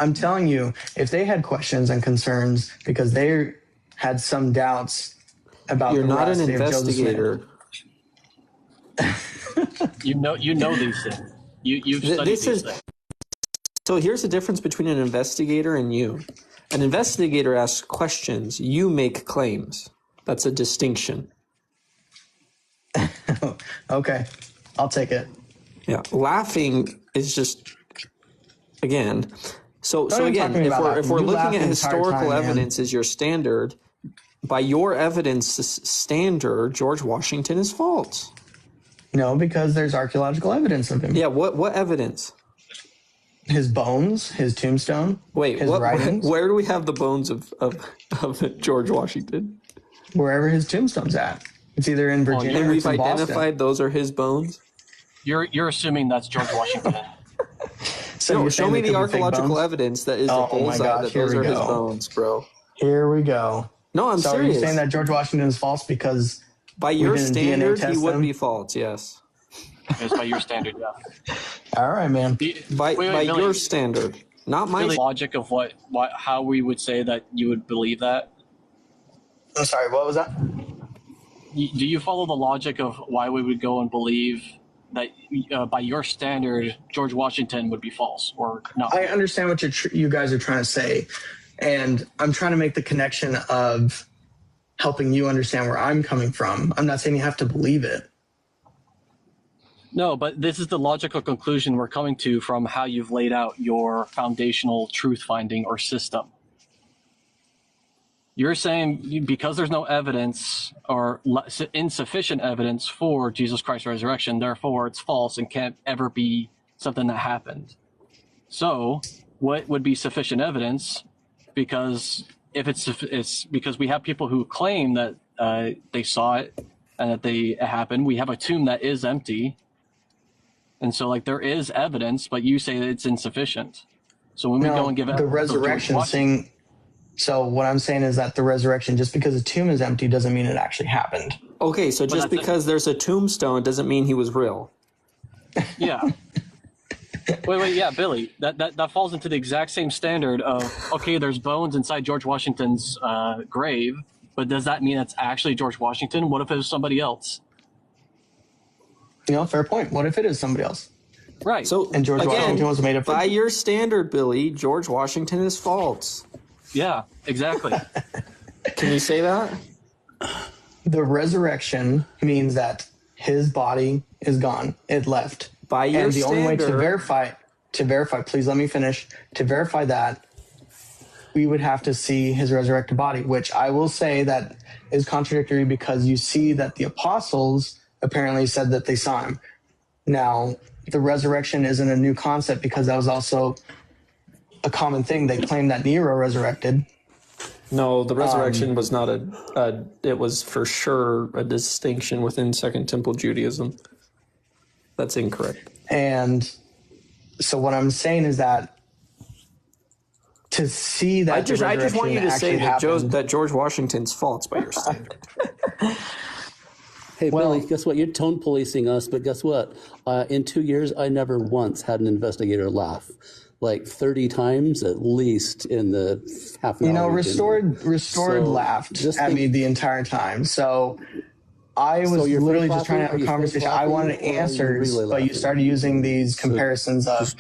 I'm telling you, if they had questions and concerns because they had some doubts about You're not an investigator. you know these things. You've studied these things. So here's the difference between an investigator and you. An investigator asks questions. You make claims. That's a distinction. Okay. I'll take it. Yeah. Laughing is just, again. So again, if we're looking at historical evidence as your standard, by your evidence standard, George Washington is false. No, because there's archaeological evidence of him. Yeah. What evidence? His bones, his tombstone. Wait, his writings. Where do we have the bones of George Washington? Wherever his tombstone's at. It's either in Virginia and or we've in identified Boston. Those are his bones? You're assuming that's George Washington. So show me the archaeological evidence that is the bullseye that those are his bones, bro. Here we go. No, I'm serious. Are you saying that George Washington is false because by your standard he would be false, yes. It's by your standard, yeah. All right, man. By your standard, not my logic of how we would say that you would believe that. I'm sorry, what was that? Do you follow the logic of why we would go and believe that by your standard, George Washington would be false or not? I understand what you guys are trying to say, and I'm trying to make the connection of helping you understand where I'm coming from. I'm not saying you have to believe it. No, but this is the logical conclusion we're coming to from how you've laid out your foundational truth finding or system. You're saying because there's no evidence or insufficient evidence for Jesus Christ's resurrection, therefore it's false and can't ever be something that happened. So what would be sufficient evidence? Because if it's because we have people who claim that they saw it and that it happened. We have a tomb that is empty. And so, there is evidence, but you say that it's insufficient. So when we go and give the resurrection thing. So what I'm saying is that the resurrection, just because a tomb is empty, doesn't mean it actually happened. Okay, so just because there's a tombstone doesn't mean he was real. Yeah. Wait, yeah, Billy. That falls into the exact same standard of there's bones inside George Washington's grave, but does that mean it's actually George Washington? What if it was somebody else? Fair point. What if it is somebody else? Right. And George Washington was made up by your standard, Billy, George Washington is false. Yeah, exactly. Can you say that? The resurrection means that his body is gone. It left. By your and the standard, only way to verify, please let me finish, to verify that, we would have to see his resurrected body, which I will say that is contradictory because you see that the apostles apparently said that they saw him. Now, the resurrection isn't a new concept because that was also a common thing. They claim that Nero resurrected. No, the resurrection was not it was for sure a distinction within Second Temple Judaism. That's incorrect. And So what I'm saying is that to see that I just want you to say that George Washington's false by your standard. Hey, Billy, guess what? You're tone policing us, but guess what? In 2 years, I never once had an investigator laugh. Like 30 times at least in the half an hour. Restored laughed at me the entire time. So I was literally just trying to have a conversation. I wanted answers, but you started using these comparisons of,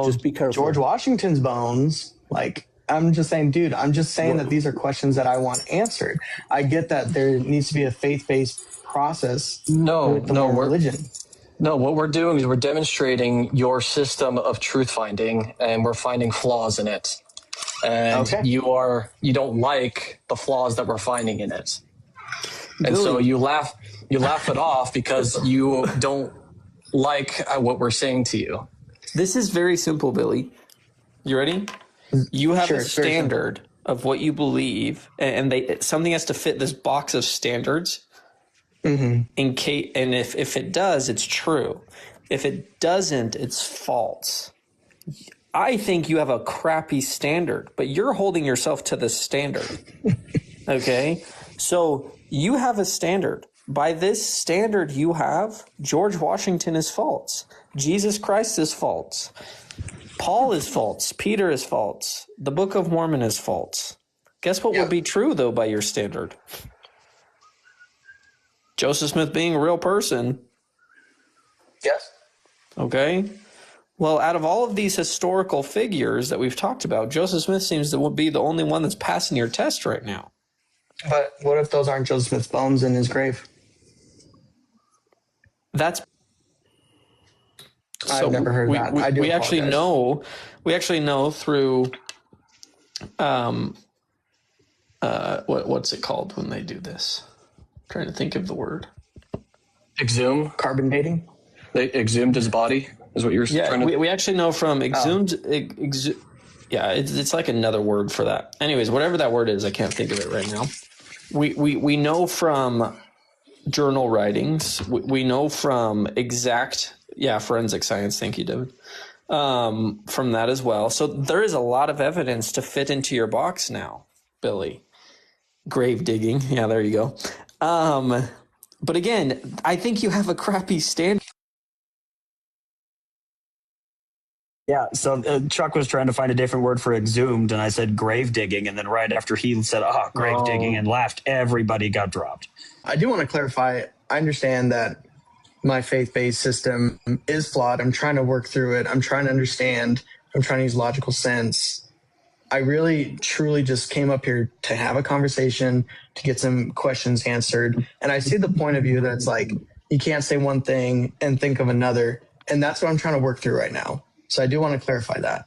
just be careful. George Washington's bones, like, I'm just saying, dude, I'm just saying that these are questions that I want answered. I get that there needs to be a faith-based process with the Mormon religion. No, what we're doing is we're demonstrating your system of truth finding, and we're finding flaws in it. And you don't like the flaws that we're finding in it. And so you laugh it off because you don't like what we're saying to you. This is very simple, Billy. You ready? You have a standard of what you believe, and something has to fit this box of standards. Mm-hmm. And if it does, it's true. If it doesn't, it's false. I think you have a crappy standard, but you're holding yourself to the standard. Okay? So you have a standard. By this standard you have, George Washington is false. Jesus Christ is false. Paul is false. Peter is false. The Book of Mormon is false. Guess what would be true, though, by your standard? Joseph Smith being a real person. Yes. Okay. Well, out of all of these historical figures that we've talked about, Joseph Smith seems to be the only one that's passing your test right now. But what if those aren't Joseph Smith's bones in his grave? I've never heard that. We actually know through what's it called when they do this? I'm trying to think of the word. Exhume? Carbon dating? They exhumed his body is what you're trying to... We actually know from exhumed... it's like another word for that. Anyways, whatever that word is, I can't think of it right now. We know from journal writings. We know from forensic science. Thank you, David. From that as well. So there is a lot of evidence to fit into your box now, Billy. Grave digging. Yeah, there you go. But again, I think you have a crappy standard. Yeah, so Chuck was trying to find a different word for exhumed, and I said grave digging, and then right after he said, grave digging, and laughed, everybody got dropped. I do want to clarify, I understand that my faith-based system is flawed. I'm trying to work through it. I'm trying to understand. I'm trying to use logical sense. I really, truly just came up here to have a conversation, to get some questions answered. And I see the point of view that's like, you can't say one thing and think of another. And that's what I'm trying to work through right now. So I do want to clarify that.